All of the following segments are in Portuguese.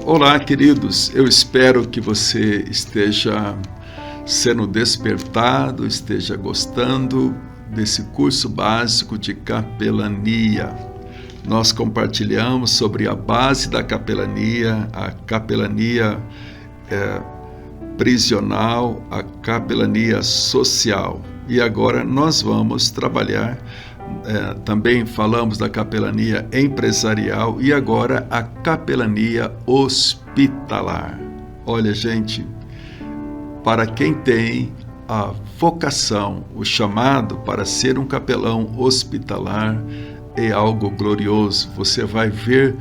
Olá, queridos. Eu espero que você esteja sendo despertado, esteja gostando desse curso básico de capelania. Nós compartilhamos sobre a base da capelania, a capelania prisional, a capelania social. E agora nós vamos trabalhar, também falamos da capelania empresarial e agora a capelania hospitalar. Olha, gente, para quem tem a vocação, o chamado para ser um capelão hospitalar, é algo glorioso. Você vai ver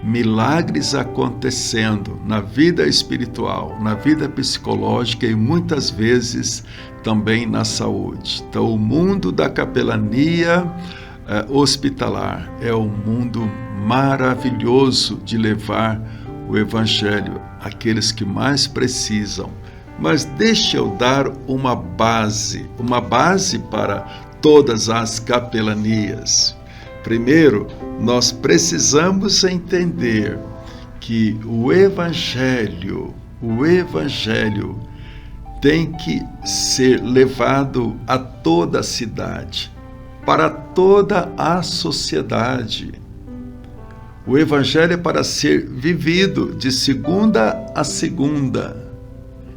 milagres acontecendo na vida espiritual, na vida psicológica e muitas vezes também na saúde. Então, o mundo da capelania hospitalar é um mundo maravilhoso de levar o Evangelho àqueles que mais precisam. Mas deixa eu dar uma base para todas as capelanias. Primeiro, nós precisamos entender que o Evangelho tem que ser levado a toda a cidade, para toda a sociedade. O Evangelho é para ser vivido de segunda a segunda,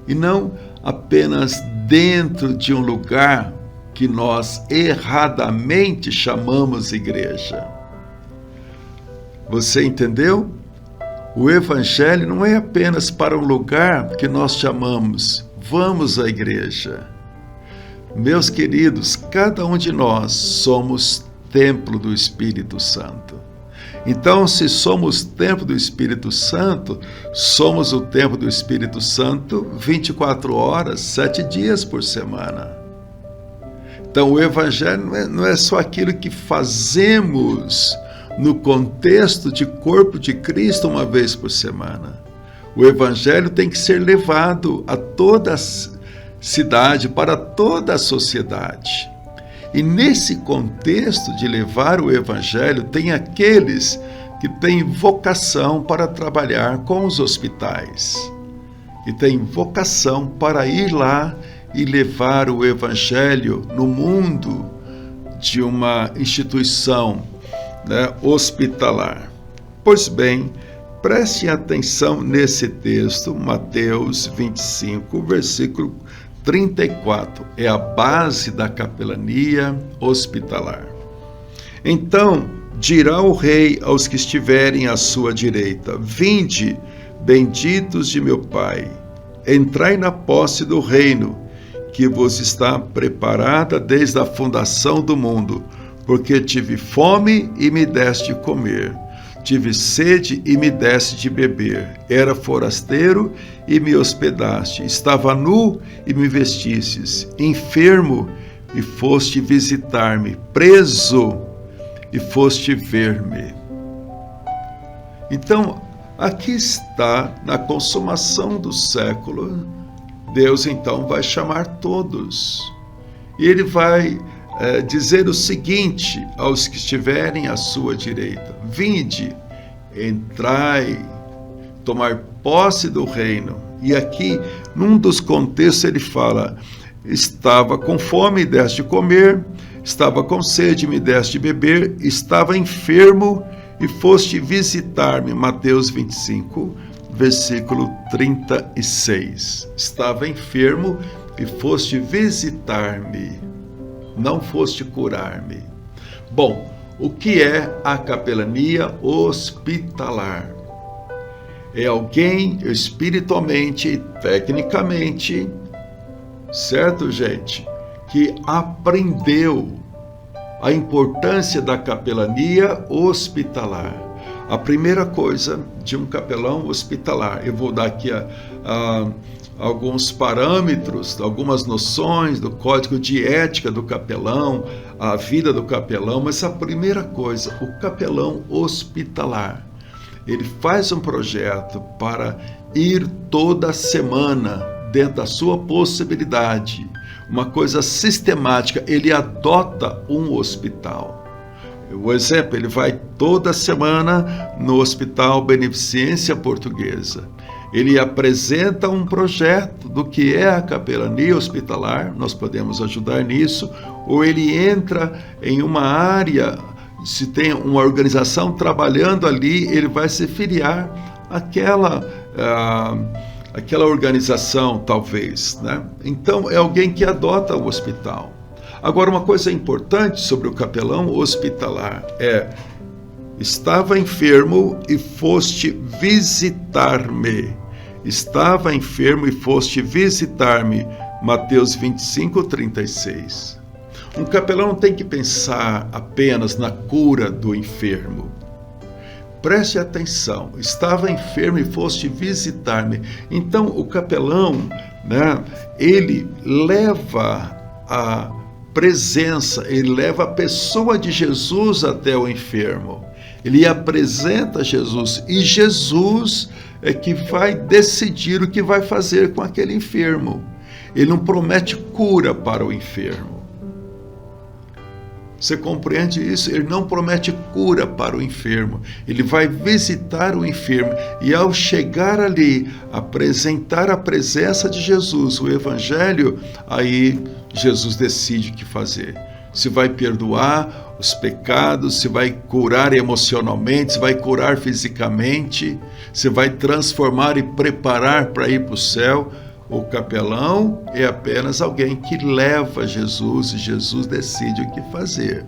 e não apenas dentro de um lugar que nós erradamente chamamos igreja. Você entendeu? O Evangelho não é apenas para um lugar que nós chamamos vamos à igreja. Meus queridos, cada um de nós somos templo do Espírito Santo. Então, se somos templo do Espírito Santo, somos o templo do Espírito Santo 24 horas, 7 dias por semana. Então, o Evangelho não é só aquilo que fazemos no contexto de corpo de Cristo uma vez por semana. O Evangelho tem que ser levado a toda a cidade, para toda a sociedade. E nesse contexto de levar o Evangelho, tem aqueles que têm vocação para trabalhar com os hospitais. E têm vocação para ir lá e levar o Evangelho no mundo de uma instituição hospitalar. Pois bem, preste atenção nesse texto, Mateus 25, versículo 34. É a base da capelania hospitalar. Então dirá o rei aos que estiverem à sua direita: Vinde, benditos de meu Pai, entrai na posse do reino que vos está preparada desde a fundação do mundo, porque tive fome e me deste de comer, tive sede e me deste de beber, era forasteiro e me hospedaste, estava nu e me vestistes, enfermo e foste visitar-me, preso e foste ver-me. Então, aqui está, na consumação do século, Deus então vai chamar todos. E Ele vai dizer o seguinte aos que estiverem à sua direita: Vinde, entrai, tomar posse do reino. E aqui, num dos contextos, ele fala: estava com fome, me deste de comer, estava com sede, me deste de beber, estava enfermo e foste visitar-me. Mateus 25, versículo 36. Estava enfermo e foste visitar-me, não foste curar-me. Bom, o que é a capelania hospitalar? É alguém espiritualmente e tecnicamente, certo, gente, que aprendeu a importância da capelania hospitalar. A primeira coisa de um capelão hospitalar, eu vou dar aqui alguns parâmetros, algumas noções do código de ética do capelão, a vida do capelão, mas a primeira coisa, o capelão hospitalar, ele faz um projeto para ir toda semana, dentro da sua possibilidade, uma coisa sistemática, ele adota um hospital. O exemplo, ele vai toda semana no Hospital Beneficência Portuguesa. Ele apresenta um projeto do que é a capelania hospitalar, nós podemos ajudar nisso, ou ele entra em uma área, se tem uma organização trabalhando ali, ele vai se filiar àquela organização, talvez, né? Então, é alguém que adota o hospital. Agora, uma coisa importante sobre o capelão hospitalar é: estava enfermo e foste visitar-me. Estava enfermo e foste visitar-me. Mateus 25, 36. Um capelão não tem que pensar apenas na cura do enfermo. Preste atenção, estava enfermo e foste visitar-me. Então, o capelão, né, ele leva a presença, ele leva a pessoa de Jesus até o enfermo. Ele apresenta Jesus e Jesus é que vai decidir o que vai fazer com aquele enfermo. Ele não promete cura para o enfermo. Você compreende isso? Ele não promete cura para o enfermo. Ele vai visitar o enfermo e, ao chegar ali, apresentar a presença de Jesus, o Evangelho, aí Jesus decide o que fazer. Se vai perdoar os pecados, se vai curar emocionalmente, se vai curar fisicamente, se vai transformar e preparar para ir para o céu. O capelão é apenas alguém que leva Jesus e Jesus decide o que fazer.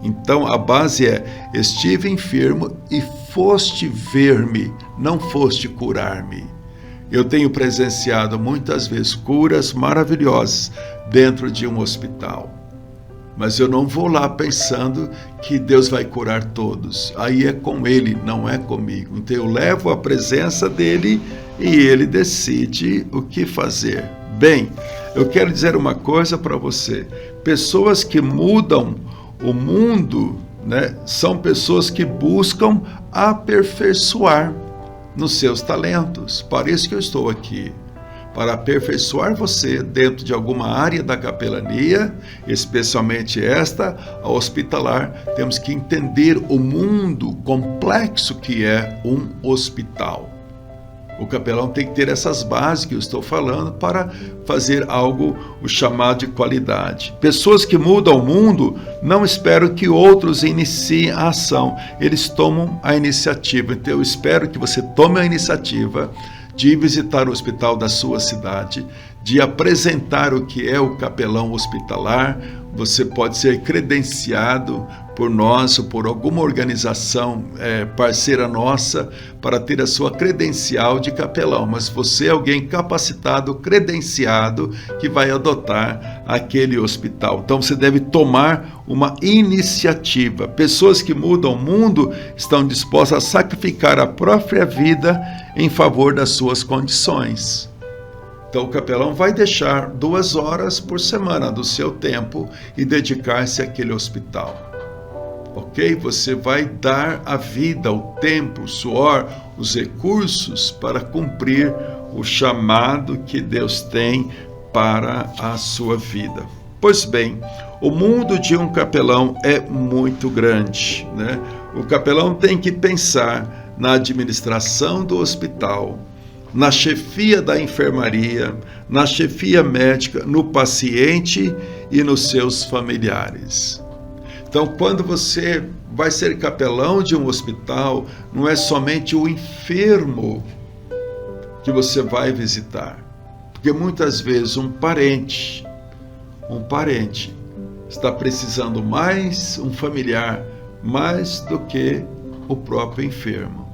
Então a base é: estive enfermo e foste ver-me, não foste curar-me. Eu tenho presenciado muitas vezes curas maravilhosas dentro de um hospital. Mas eu não vou lá pensando que Deus vai curar todos. Aí é com Ele, não é comigo. Então eu levo a presença dEle e Ele decide o que fazer. Bem, eu quero dizer uma coisa para você. Pessoas que mudam o mundo, né, são pessoas que buscam aperfeiçoar nos seus talentos. Para isso que eu estou aqui. Para aperfeiçoar você dentro de alguma área da capelania, especialmente esta, a hospitalar, temos que entender o mundo complexo que é um hospital. O capelão tem que ter essas bases que eu estou falando para fazer algo, o chamado de qualidade. Pessoas que mudam o mundo não esperam que outros iniciem a ação, eles tomam a iniciativa. Então eu espero que você tome a iniciativa de visitar o hospital da sua cidade, de apresentar o que é o capelão hospitalar. Você pode ser credenciado por nós ou por alguma organização parceira nossa para ter a sua credencial de capelão, mas você é alguém capacitado, credenciado, que vai adotar aquele hospital. Então você deve tomar uma iniciativa. Pessoas que mudam o mundo estão dispostas a sacrificar a própria vida em favor das suas condições. Então o capelão vai deixar 2 horas por semana do seu tempo e dedicar-se àquele hospital. Ok? Você vai dar a vida, o tempo, o suor, os recursos para cumprir o chamado que Deus tem para a sua vida. Pois bem, o mundo de um capelão é muito grande, né? O capelão tem que pensar na administração do hospital, na chefia da enfermaria, na chefia médica, no paciente e nos seus familiares. Então, quando você vai ser capelão de um hospital, não é somente o enfermo que você vai visitar, porque muitas vezes um parente está precisando mais, um familiar, mais do que o próprio enfermo.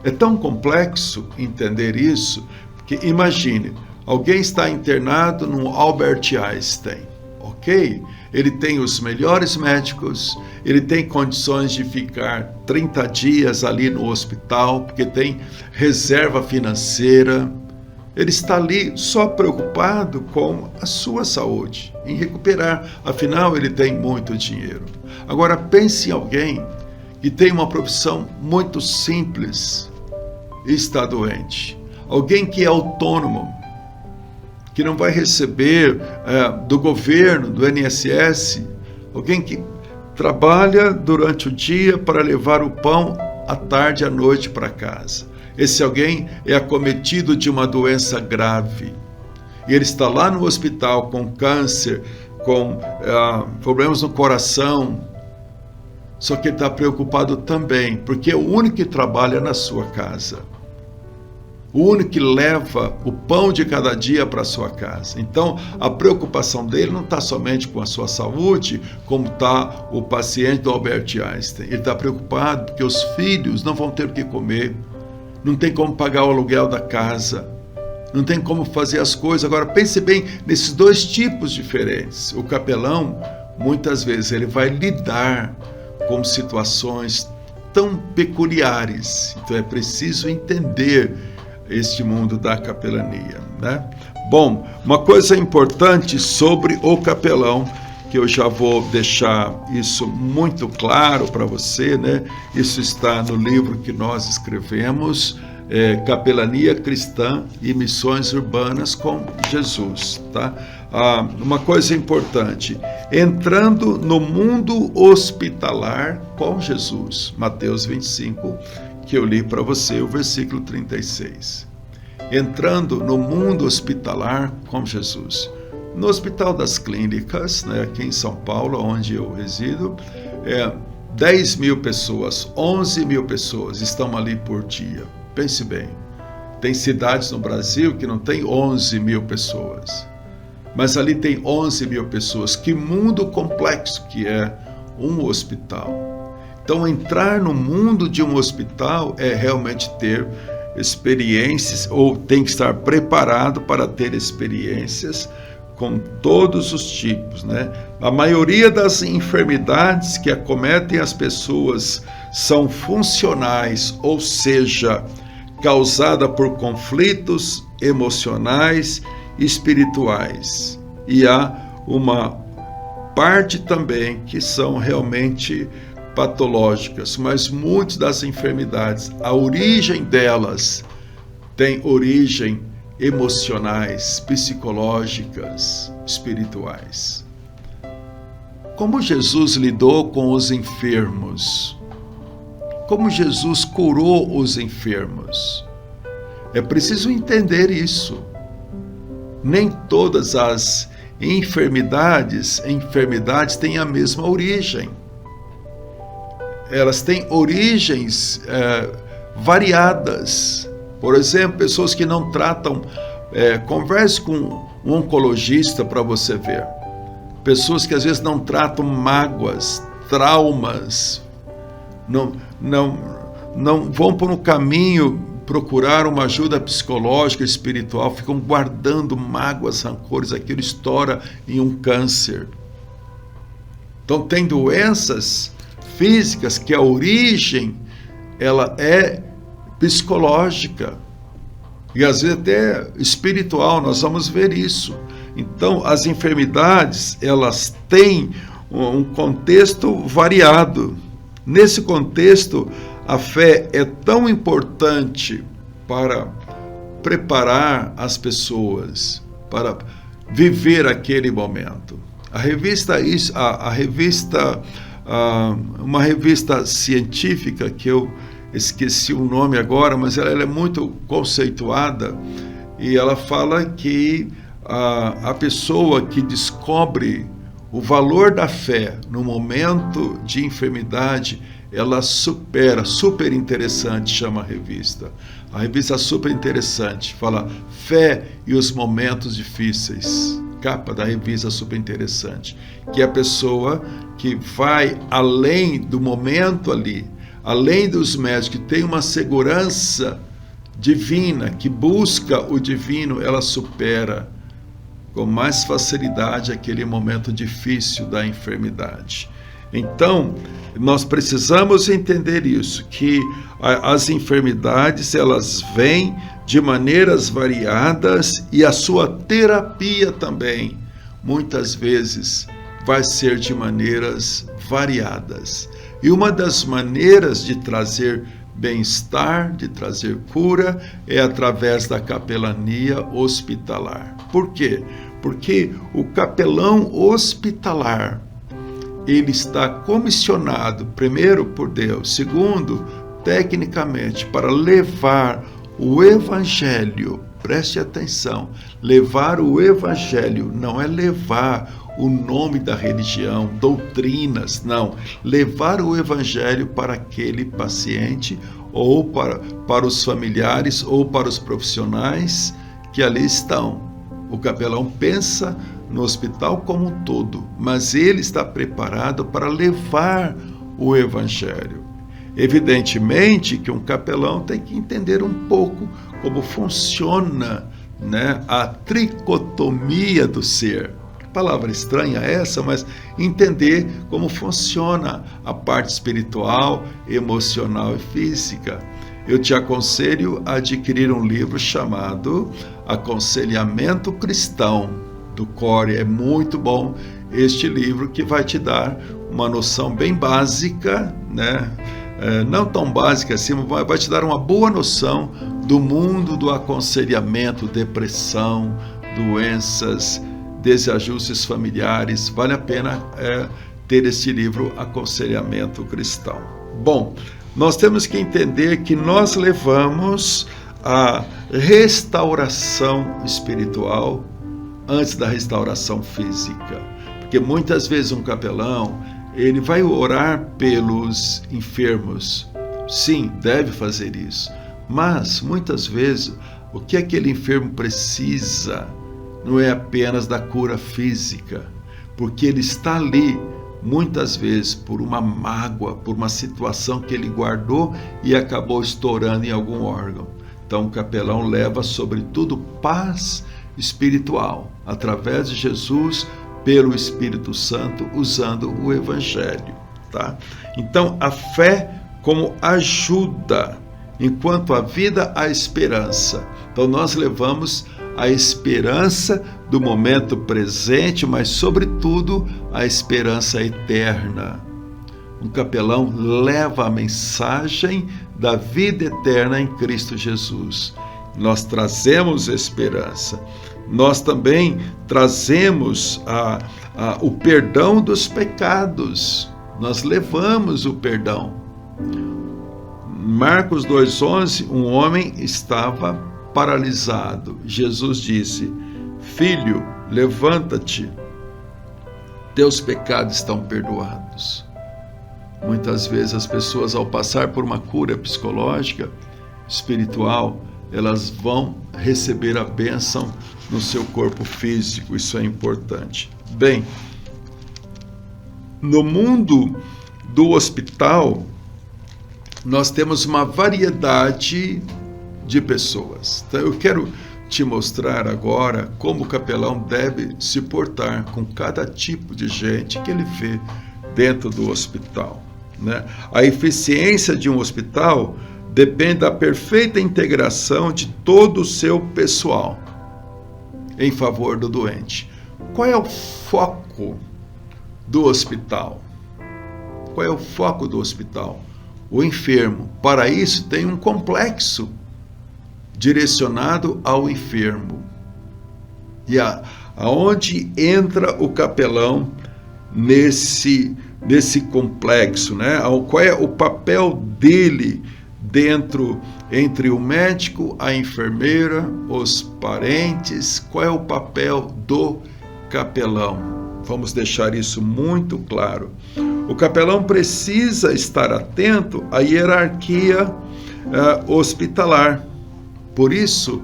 É tão complexo entender isso, porque imagine, alguém está internado no Albert Einstein, ok? Ele tem os melhores médicos, ele tem condições de ficar 30 dias ali no hospital, porque tem reserva financeira. Ele está ali só preocupado com a sua saúde, em recuperar, afinal ele tem muito dinheiro. Agora pense em alguém que tem uma profissão muito simples e está doente. Alguém que é autônomo, que não vai receber do governo, do INSS, alguém que trabalha durante o dia para levar o pão à tarde e à noite para casa. Esse alguém é acometido de uma doença grave. E ele está lá no hospital com câncer, com problemas no coração. Só que ele está preocupado também, porque é o único que trabalha na sua casa. O único que leva o pão de cada dia para a sua casa. Então, a preocupação dele não está somente com a sua saúde, como está o paciente do Albert Einstein. Ele está preocupado porque os filhos não vão ter o que comer, não tem como pagar o aluguel da casa, não tem como fazer as coisas. Agora, pense bem nesses dois tipos diferentes. O capelão, muitas vezes, ele vai lidar com situações tão peculiares. Então, é preciso entender este mundo da capelania, né? Bom, uma coisa importante sobre o capelão, que eu já vou deixar isso muito claro para você, né? Isso está no livro que nós escrevemos, Capelania Cristã e Missões Urbanas com Jesus, tá? Uma coisa importante, entrando no mundo hospitalar com Jesus, Mateus 25, que eu li para você, o versículo 36. Entrando no mundo hospitalar com Jesus. No Hospital das Clínicas, né, aqui em São Paulo, onde eu resido, 10 mil pessoas, 11 mil pessoas estão ali por dia. Pense bem, tem cidades no Brasil que não tem 11 mil pessoas, mas ali tem 11 mil pessoas. Que mundo complexo que é um hospital. Então, entrar no mundo de um hospital é realmente ter experiências, ou tem que estar preparado para ter experiências com todos os tipos, né? A maioria das enfermidades que acometem as pessoas são funcionais, ou seja, causada por conflitos emocionais e espirituais. E há uma parte também que são realmente patológicas, mas muitas das enfermidades, a origem delas tem origem emocionais, psicológicas, espirituais. Como Jesus lidou com os enfermos? Como Jesus curou os enfermos? É preciso entender isso. Nem todas as enfermidades têm a mesma origem. Elas têm origens variadas. Por exemplo, pessoas que não tratam, converse com um oncologista para você ver. Pessoas que às vezes não tratam mágoas, traumas, não vão por um caminho procurar uma ajuda psicológica, espiritual, ficam guardando mágoas, rancores, aquilo estoura em um câncer. Então tem doenças físicas que a origem ela é psicológica e às vezes até espiritual, nós vamos ver isso. Então as enfermidades elas têm um contexto variado. Nesse contexto, a fé é tão importante para preparar as pessoas para viver aquele momento. Uma revista científica, que eu esqueci o nome agora, mas ela é muito conceituada, e ela fala que a pessoa que descobre o valor da fé no momento de enfermidade, ela super interessante, chama a revista. A revista é super interessante, fala Fé e os Momentos Difíceis. Capa da revista super interessante. Que é a pessoa que vai além do momento ali, além dos médicos, que tem uma segurança divina, que busca o divino, ela supera com mais facilidade aquele momento difícil da enfermidade. Então, nós precisamos entender isso, que as enfermidades, elas vêm de maneiras variadas e a sua terapia também, muitas vezes, vai ser de maneiras variadas. E uma das maneiras de trazer bem-estar, de trazer cura, é através da capelania hospitalar. Por quê? Porque o capelão hospitalar, ele está comissionado, primeiro, por Deus, segundo, tecnicamente, para levar o Evangelho. Preste atenção, levar o Evangelho não é levar o nome da religião, doutrinas, não. Levar o Evangelho para aquele paciente, ou para os familiares, ou para os profissionais que ali estão. O capelão pensa no hospital como um todo, mas ele está preparado para levar o Evangelho. Evidentemente que um capelão tem que entender um pouco como funciona, né, a tricotomia do ser. Palavra estranha essa, mas entender como funciona a parte espiritual, emocional e física. Eu te aconselho a adquirir um livro chamado Aconselhamento Cristão, do Core. É muito bom este livro, que vai te dar uma noção bem básica, né? Não tão básica assim, mas vai te dar uma boa noção do mundo do aconselhamento, depressão, doenças, desajustes familiares. Vale a pena ter esse livro, Aconselhamento Cristão. Bom, nós temos que entender que nós levamos a restauração espiritual antes da restauração física. Porque muitas vezes um capelão, ele vai orar pelos enfermos. Sim, deve fazer isso. Mas, muitas vezes, o que aquele enfermo precisa não é apenas da cura física, porque ele está ali, muitas vezes, por uma mágoa, por uma situação que ele guardou e acabou estourando em algum órgão. Então, o capelão leva, sobretudo, paz espiritual, através de Jesus, pelo Espírito Santo, usando o Evangelho, tá? Então, a fé como ajuda, enquanto a vida, a esperança. Então, nós levamos a esperança do momento presente, mas, sobretudo, a esperança eterna. Um capelão leva a mensagem da vida eterna em Cristo Jesus. Nós trazemos esperança. Nós também trazemos o perdão dos pecados. Nós levamos o perdão. Marcos 2,11, um homem estava paralisado. Jesus disse: Filho, levanta-te, teus pecados estão perdoados. Muitas vezes as pessoas, ao passar por uma cura psicológica, espiritual, elas vão receber a bênção no seu corpo físico. Isso é importante. Bem, no mundo do hospital, nós temos uma variedade de pessoas. Então, eu quero te mostrar agora como o capelão deve se portar com cada tipo de gente que ele vê dentro do hospital, né? A eficiência de um hospital depende da perfeita integração de todo o seu pessoal em favor do doente. Qual é o foco do hospital? Qual é o foco do hospital? O enfermo. Para isso, tem um complexo direcionado ao enfermo. E aonde entra o capelão nesse complexo, né? Qual é o papel dele entre o médico, a enfermeira, os parentes? Qual é o papel do capelão? Vamos deixar isso muito claro. O capelão precisa estar atento à hierarquia hospitalar. Por isso,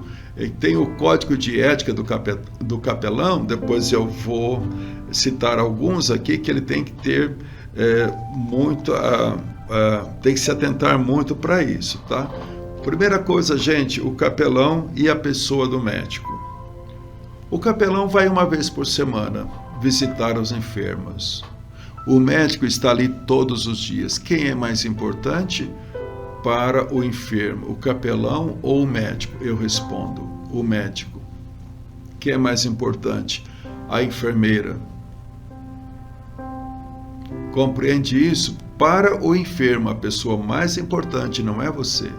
tem o código de ética do capelão. Depois eu vou citar alguns aqui que ele tem que ter tem que se atentar muito para isso, tá? Primeira coisa, gente, o capelão e a pessoa do médico. O capelão vai uma vez por semana visitar os enfermos. O médico está ali todos os dias. Quem é mais importante para o enfermo, o capelão ou o médico? Eu respondo, o médico. Quem é mais importante? A enfermeira. Compreende isso? Para o enfermo, a pessoa mais importante não é você.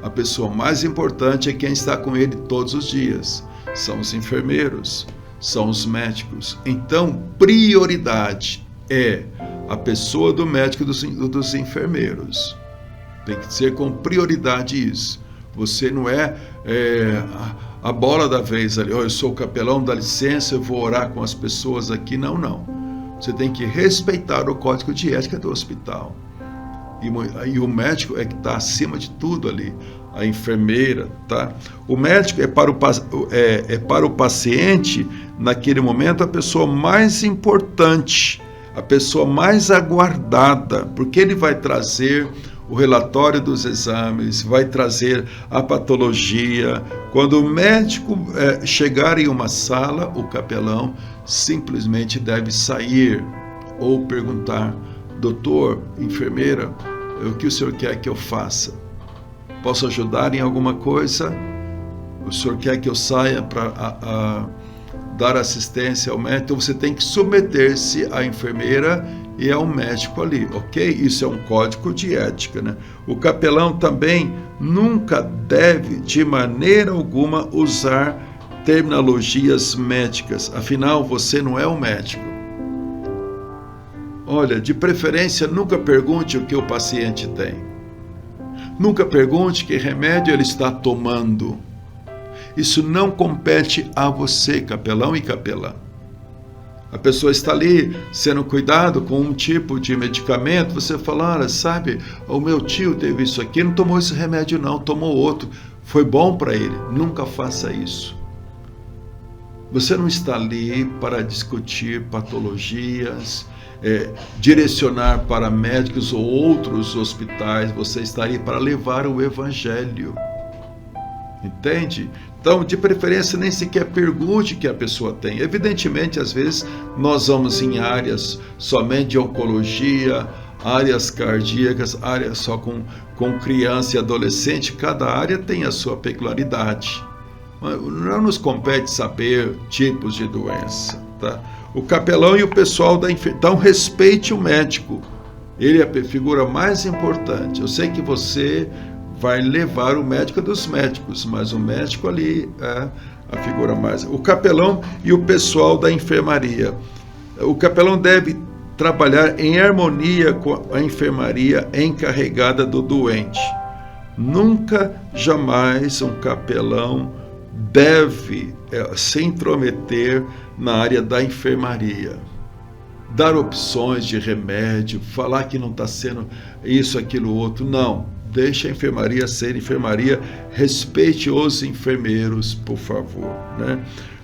A pessoa mais importante é quem está com ele todos os dias. São os enfermeiros, são os médicos. Então, prioridade é a pessoa do médico e dos enfermeiros. Tem que ser com prioridade isso. Você não é a bola da vez ali, eu sou o capelão, dá licença, eu vou orar com as pessoas aqui. Não, não. Você tem que respeitar o código de ética do hospital. E o médico é que está acima de tudo ali. A enfermeira, tá? O médico é para o paciente, naquele momento, a pessoa mais importante, a pessoa mais aguardada, porque ele vai trazer o relatório dos exames, vai trazer a patologia. Quando o médico chegar em uma sala, o capelão simplesmente deve sair ou perguntar: doutor, enfermeira, o que o senhor quer que eu faça? Posso ajudar em alguma coisa? O senhor quer que eu saia para dar assistência ao médico? Então você tem que submeter-se à enfermeira e ao médico ali, ok? Isso é um código de ética, né? O capelão também nunca deve, de maneira alguma, usar terminologias médicas. Afinal, você não é um médico. Olha, de preferência, nunca pergunte o que o paciente tem. Nunca pergunte que remédio ele está tomando. Isso não compete a você, capelão e capelã. A pessoa está ali sendo cuidado com um tipo de medicamento, você fala: olha, sabe, o meu tio teve isso aqui, não tomou esse remédio não, tomou outro, foi bom para ele. Nunca faça isso. Você não está ali para discutir patologias, direcionar para médicos ou outros hospitais. Você está aí para levar o evangelho. Entende? Então, de preferência, nem sequer pergunte o que a pessoa tem. Evidentemente, às vezes, nós vamos em áreas somente de oncologia, áreas cardíacas, áreas só com criança e adolescente. Cada área tem a sua peculiaridade. Não nos compete saber tipos de doença, tá? O capelão e o pessoal da enfermaria. Então, respeite o médico. Ele é a figura mais importante. Eu sei que você vai levar o médico dos médicos, mas o médico ali é a figura mais... O capelão e o pessoal da enfermaria. O capelão deve trabalhar em harmonia com a enfermaria encarregada do doente. Nunca, jamais um capelão deve se intrometer na área da enfermaria, dar opções de remédio, falar que não está sendo isso, aquilo, outro. Não, deixe a enfermaria ser enfermaria, respeite os enfermeiros, por favor, né?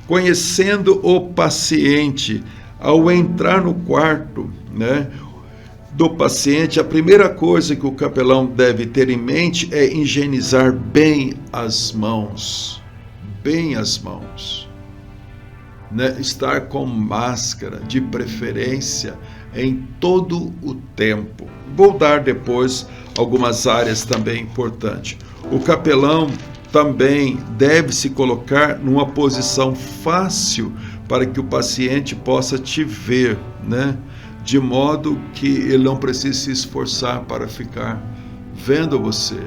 Conhecendo o paciente, ao entrar no quarto, né, do paciente, a primeira coisa que o capelão deve ter em mente é higienizar bem as mãos. Bem as mãos, né? Estar com máscara, de preferência, em todo o tempo. Vou dar depois algumas áreas também importantes. O capelão também deve se colocar numa posição fácil para que o paciente possa te ver, né? De modo que ele não precise se esforçar para ficar vendo você.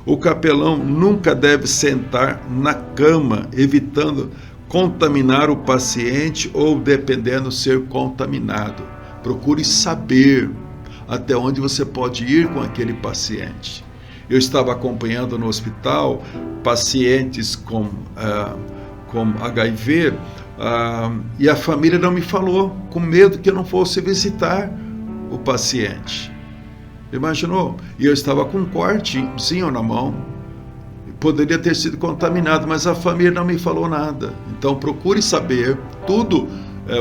O capelão nunca deve sentar na cama, evitando contaminar o paciente ou dependendo ser contaminado. Procure saber até onde você pode ir com aquele paciente. Eu estava acompanhando no hospital pacientes com HIV e a família não me falou, com medo que eu não fosse visitar o paciente. Imaginou? E eu estava com um cortezinho na mão. Poderia ter sido contaminado, mas a família não me falou nada. Então procure saber tudo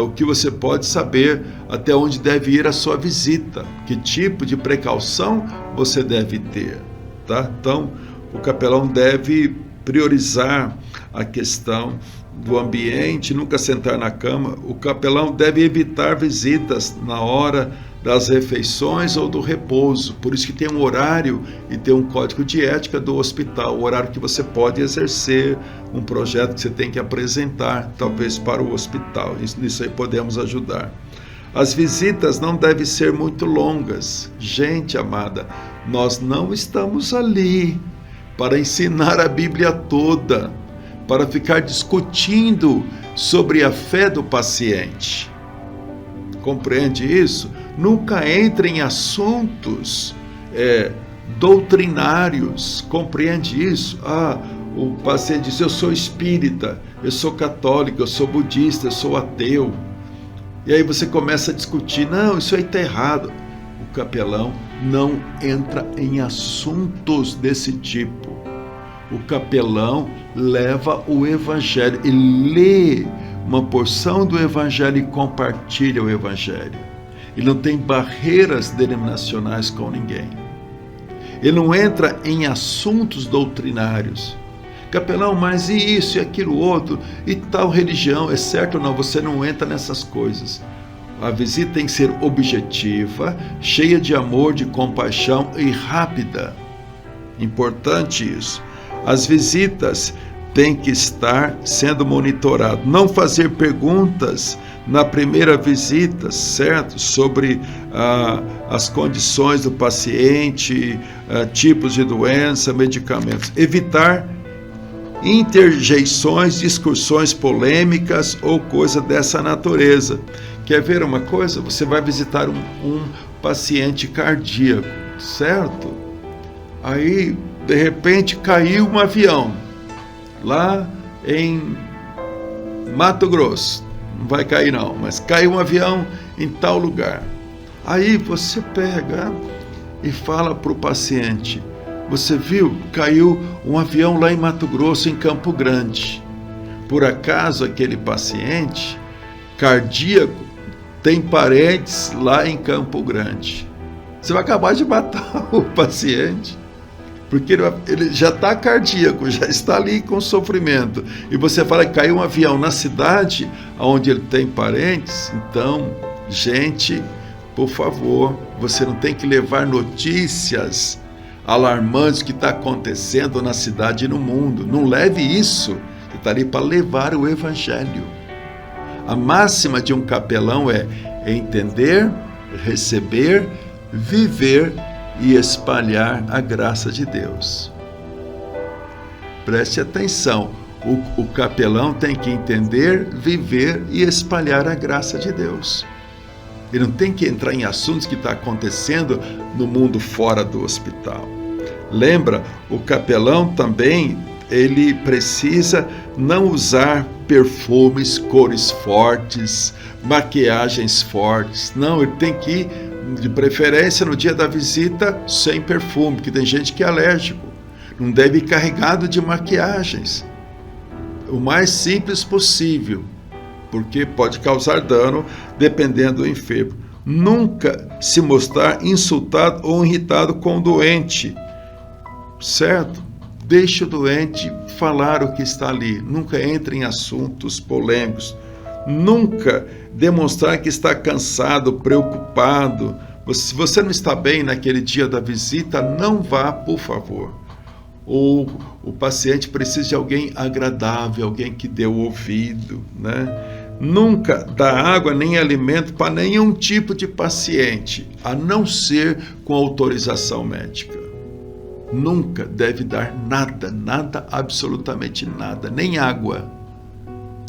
o que você pode saber, até onde deve ir a sua visita, que tipo de precaução você deve ter, tá? Então o capelão deve priorizar a questão do ambiente, nunca sentar na cama. O capelão deve evitar visitas na hora das refeições ou do repouso. Por isso que tem um horário e tem um código de ética do hospital, o horário que você pode exercer um projeto que você tem que apresentar, talvez para o hospital. Nisso aí podemos ajudar. As visitas não devem ser muito longas. Gente amada, nós não estamos ali para ensinar a Bíblia toda, para ficar discutindo sobre a fé do paciente. compreende isso? Nunca entre em assuntos doutrinários, compreende isso? O paciente diz, eu sou espírita, eu sou católico, eu sou budista, eu sou ateu. E aí você começa a discutir, não, isso aí está errado. O capelão não entra em assuntos desse tipo. O capelão leva o evangelho e lê uma porção do evangelho e compartilha o evangelho. Ele não tem barreiras denominacionais com ninguém. Ele não entra em assuntos doutrinários. Capelão, mas e isso e aquilo outro, e tal religião, é certo ou não? Você não entra nessas coisas. A visita tem que ser objetiva, cheia de amor, de compaixão e rápida. Importante isso. As visitas têm que estar sendo monitoradas. Não fazer perguntas na primeira visita, certo? Sobre as condições do paciente, tipos de doença, medicamentos. Evitar interjeições, discussões polêmicas ou coisa dessa natureza. Quer ver uma coisa? Você vai visitar um paciente cardíaco, certo? Aí, de repente, caiu um avião lá em Mato Grosso. Não vai cair não, mas caiu um avião em tal lugar. Aí você pega e fala para o paciente, você viu? Caiu um avião lá em Mato Grosso, em Campo Grande. Por acaso aquele paciente cardíaco tem parentes lá em Campo Grande. Você vai acabar de matar o paciente, porque ele já está cardíaco, já está ali com sofrimento. E você fala que caiu um avião na cidade onde ele tem parentes. Então, gente, por favor, você não tem que levar notícias alarmantes que está acontecendo na cidade e no mundo. Não leve isso. Você está ali para levar o evangelho. A máxima de um capelão é entender, receber, viver e espalhar a graça de Deus. Preste atenção. O capelão tem que entender, viver e espalhar a graça de Deus. Ele não tem que entrar em assuntos que estão acontecendo no mundo fora do hospital. Lembra, o capelão também, ele precisa não usar perfumes, cores fortes, maquiagens fortes. Não, ele tem que ir, de preferência, no dia da visita, sem perfume, porque tem gente que é alérgico. Não deve ir carregado de maquiagens. O mais simples possível, porque pode causar dano dependendo do enfermo. Nunca se mostrar insultado ou irritado com o doente, certo? Deixe o doente falar o que está ali. Nunca entre em assuntos polêmicos. Nunca demonstrar que está cansado, preocupado. Se você não está bem naquele dia da visita, não vá, por favor. Ou o paciente precisa de alguém agradável, alguém que dê o ouvido, né? Nunca dá água nem alimento para nenhum tipo de paciente, a não ser com autorização médica. Nunca deve dar nada, absolutamente nada, nem água,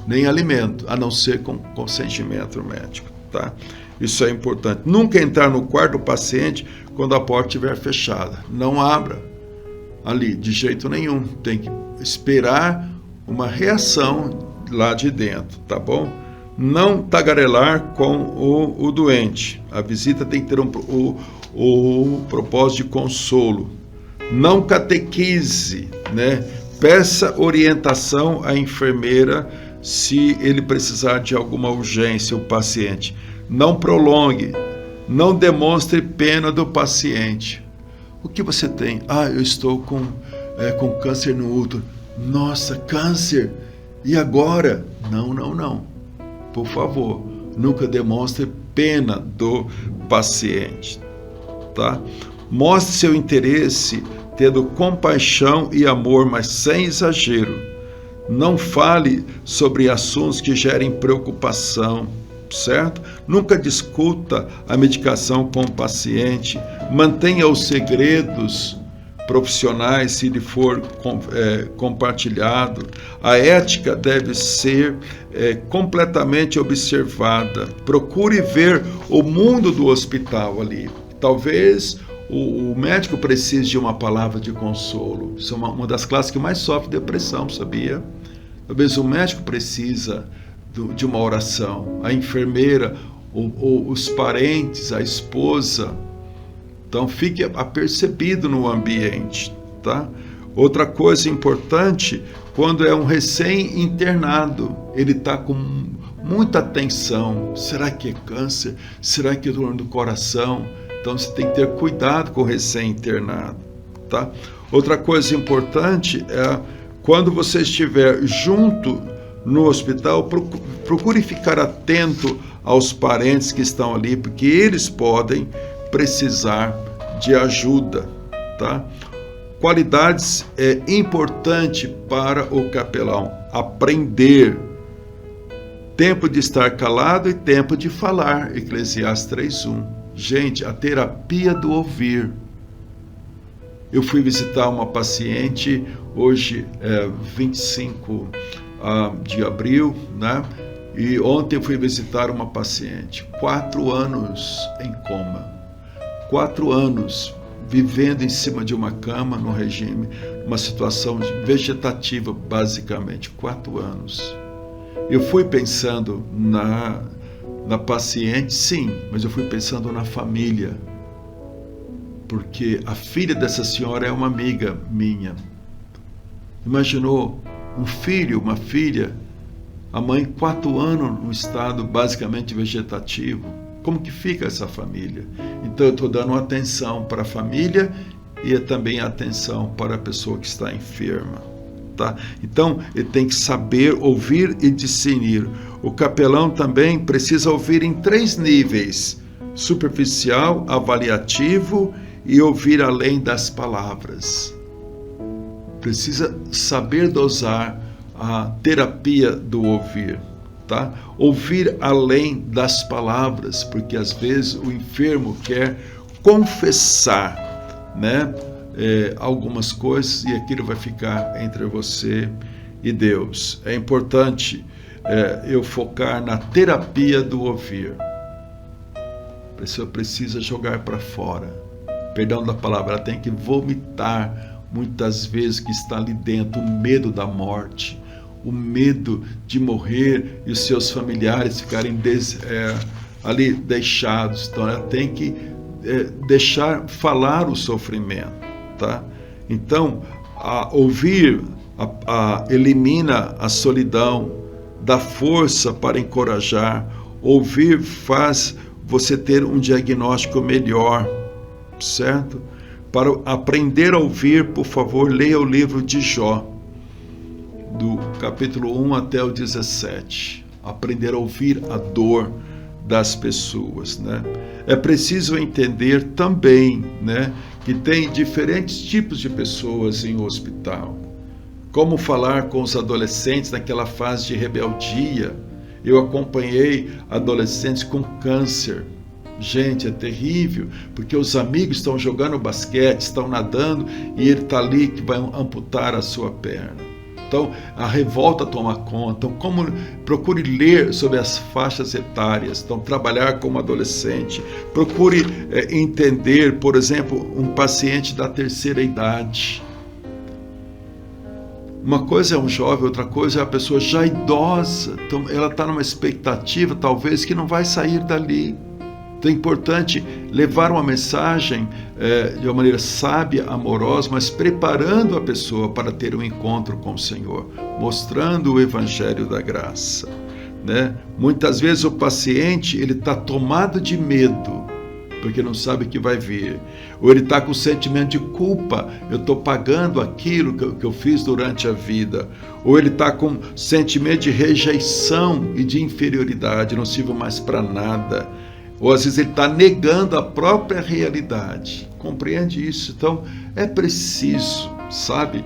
nem alimento, a não ser com consentimento médico, tá? Isso é importante. Nunca entrar no quarto do paciente quando a porta estiver fechada. Não abra ali, de jeito nenhum. Tem que esperar uma reação lá de dentro, tá bom? Não tagarelar com o doente. A visita tem que ter o propósito de consolo. Não catequize, né? Peça orientação à enfermeira se ele precisar de alguma urgência, o paciente. Não prolongue, não demonstre pena do paciente. O que você tem? Eu estou com câncer no útero. Nossa, câncer! E agora? Não. Por favor, nunca demonstre pena do paciente, tá? Mostre seu interesse tendo compaixão e amor, mas sem exagero. Não fale sobre assuntos que gerem preocupação, certo? Nunca discuta a medicação com o paciente. Mantenha os segredos, profissionais, se ele for compartilhado. A ética deve ser completamente observada. Procure ver o mundo do hospital ali. Talvez o médico precise de uma palavra de consolo. Isso é uma das classes que mais sofre depressão, sabia? Talvez o médico precisa de uma oração. A enfermeira, os parentes, a esposa. Então fique apercebido no ambiente, tá? Outra coisa importante, quando é um recém-internado, ele está com muita tensão. Será que é câncer? Será que é dor do coração? Então você tem que ter cuidado com o recém-internado, tá? Outra coisa importante é quando você estiver junto no hospital, procure ficar atento aos parentes que estão ali, porque eles podem precisar de ajuda, tá? Qualidades é importante para o capelão: aprender, tempo de estar calado e tempo de falar, Eclesiastes 3:1. Gente, a terapia do ouvir. Eu fui visitar uma paciente hoje, 25 de abril, né? E ontem eu fui visitar uma paciente, 4 anos em coma. 4 anos vivendo em cima de uma cama, no regime, uma situação vegetativa, basicamente, 4 anos. Eu fui pensando na paciente, sim, mas eu fui pensando na família, porque a filha dessa senhora é uma amiga minha. Imaginou um filho, uma filha, a mãe 4 anos no estado basicamente vegetativo? Como que fica essa família? Então eu estou dando atenção para a família e também atenção para a pessoa que está enferma, tá? Então ele tem que saber ouvir e discernir. O capelão também precisa ouvir em 3 níveis: superficial, avaliativo e ouvir além das palavras. Precisa saber dosar a terapia do ouvir. Tá? Ouvir além das palavras, porque às vezes o enfermo quer confessar, né, algumas coisas, e aquilo vai ficar entre você e Deus. É importante eu focar na terapia do ouvir. A pessoa precisa jogar para fora, perdão da palavra, ela tem que vomitar muitas vezes que está ali dentro, o medo da morte, o medo de morrer e os seus familiares ficarem ali deixados. Então ela tem que deixar falar o sofrimento, tá? Então ouvir elimina a solidão, dá força para encorajar. Ouvir faz você ter um diagnóstico melhor, certo? Para aprender a ouvir, por favor, leia o livro de Jó, do capítulo 1 até o 17. Aprender a ouvir a dor das pessoas, né? É preciso entender também, né, que tem diferentes tipos de pessoas em hospital. Como falar com os adolescentes naquela fase de rebeldia. Eu acompanhei adolescentes com câncer. Gente, é terrível, porque os amigos estão jogando basquete, estão nadando, e ele está ali que vai amputar a sua perna. Então, a revolta toma conta. Então, procure ler sobre as faixas etárias. Então, trabalhar como adolescente. Procure entender, por exemplo, um paciente da terceira idade. Uma coisa é um jovem, outra coisa é a pessoa já idosa. Então, ela está numa expectativa, talvez, que não vai sair dali. Então é importante levar uma mensagem de uma maneira sábia, amorosa, mas preparando a pessoa para ter um encontro com o Senhor, mostrando o Evangelho da Graça, né? Muitas vezes o paciente ele está tomado de medo, porque não sabe o que vai vir, ou ele está com sentimento de culpa, eu estou pagando aquilo que eu fiz durante a vida, ou ele está com sentimento de rejeição e de inferioridade, não sirvo mais para nada. Ou às vezes ele está negando a própria realidade. Compreende isso? Então é preciso, sabe,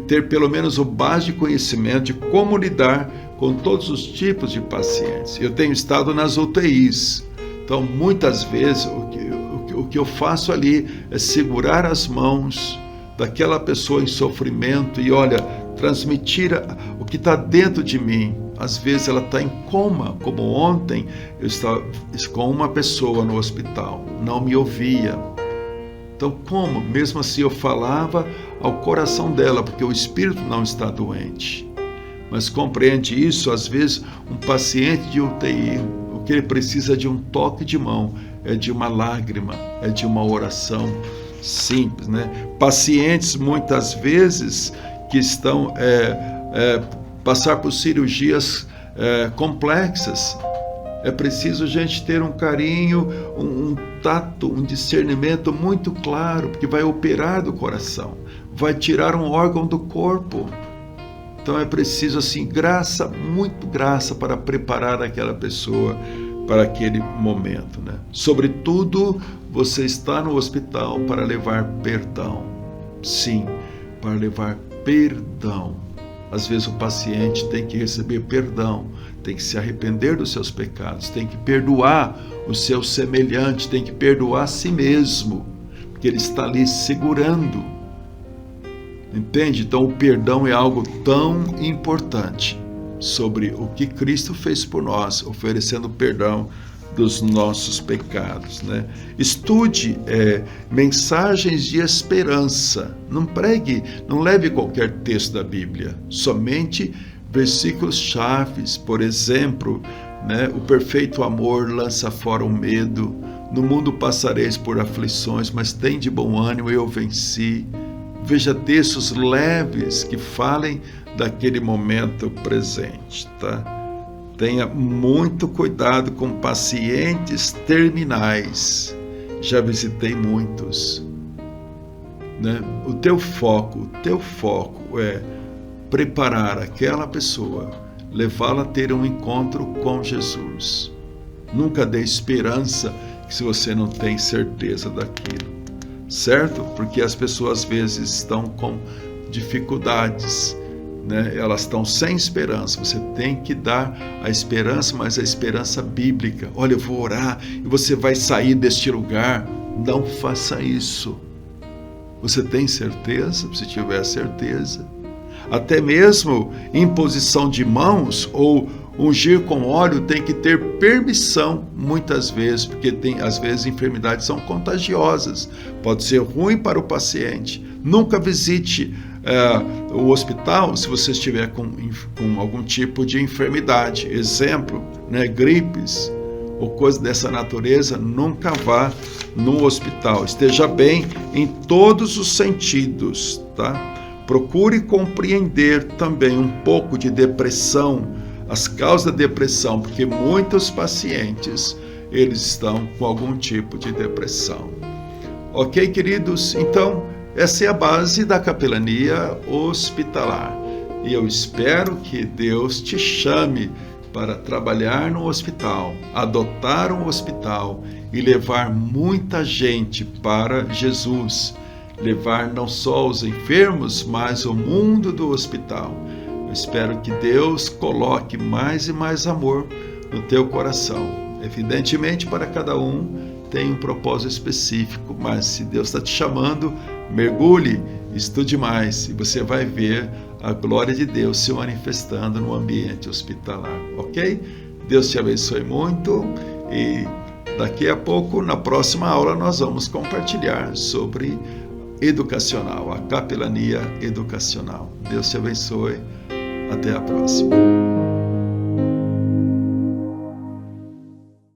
ter pelo menos o básico conhecimento de como lidar com todos os tipos de pacientes. Eu tenho estado nas UTIs. Então muitas vezes o que eu faço ali é segurar as mãos daquela pessoa em sofrimento e, olha, transmitir o que está dentro de mim. Às vezes ela está em coma, como ontem eu estava com uma pessoa no hospital, não me ouvia. Então, como? Mesmo assim eu falava ao coração dela, porque o espírito não está doente. Mas compreende isso, às vezes um paciente de UTI, o que ele precisa é de um toque de mão, é de uma lágrima, é de uma oração simples, né? Pacientes muitas vezes que estão passar por cirurgias complexas. É preciso a gente ter um carinho, um tato, um discernimento muito claro, porque vai operar do coração, vai tirar um órgão do corpo. Então é preciso, assim, graça, muito graça para preparar aquela pessoa para aquele momento, né? Sobretudo, você está no hospital para levar perdão. Sim, para levar perdão. Às vezes o paciente tem que receber perdão, tem que se arrepender dos seus pecados, tem que perdoar o seu semelhante, tem que perdoar a si mesmo, porque ele está ali segurando. Entende? Então o perdão é algo tão importante sobre o que Cristo fez por nós, oferecendo perdão dos nossos pecados, né? Estude mensagens de esperança. Não pregue, não leve qualquer texto da Bíblia, somente versículos chaves. Por exemplo, né? O perfeito amor lança fora o medo. No mundo passareis por aflições, mas tem de bom ânimo, eu venci. Veja textos leves que falem daquele momento presente, tá? Tenha muito cuidado com pacientes terminais. Já visitei muitos, né? O teu foco é preparar aquela pessoa, levá-la a ter um encontro com Jesus. Nunca dê esperança se você não tem certeza daquilo, certo? Porque as pessoas às vezes estão com dificuldades, né? Elas estão sem esperança. Você tem que dar a esperança, mas a esperança bíblica. Olha, eu vou orar e você vai sair deste lugar. Não faça isso. Você tem certeza? Se tiver certeza, até mesmo imposição de mãos ou ungir com óleo tem que ter permissão muitas vezes, porque às vezes enfermidades são contagiosas, pode ser ruim para o paciente. Nunca visite o hospital se você estiver com algum tipo de enfermidade, exemplo, né, gripes ou coisa dessa natureza. Nunca vá no hospital. Esteja bem em todos os sentidos, tá? Procure compreender também um pouco de depressão, as causas da depressão, porque muitos pacientes, eles estão com algum tipo de depressão. Ok, queridos? Então, essa é a base da capelania hospitalar. E eu espero que Deus te chame para trabalhar no hospital, adotar um hospital e levar muita gente para Jesus. Levar não só os enfermos, mas o mundo do hospital. Eu espero que Deus coloque mais e mais amor no teu coração. Evidentemente, para cada um tem um propósito específico, mas se Deus está te chamando, mergulhe, estude mais e você vai ver a glória de Deus se manifestando no ambiente hospitalar, ok? Deus te abençoe muito e daqui a pouco, na próxima aula, nós vamos compartilhar sobre educacional, a capelania educacional. Deus te abençoe. Até a próxima.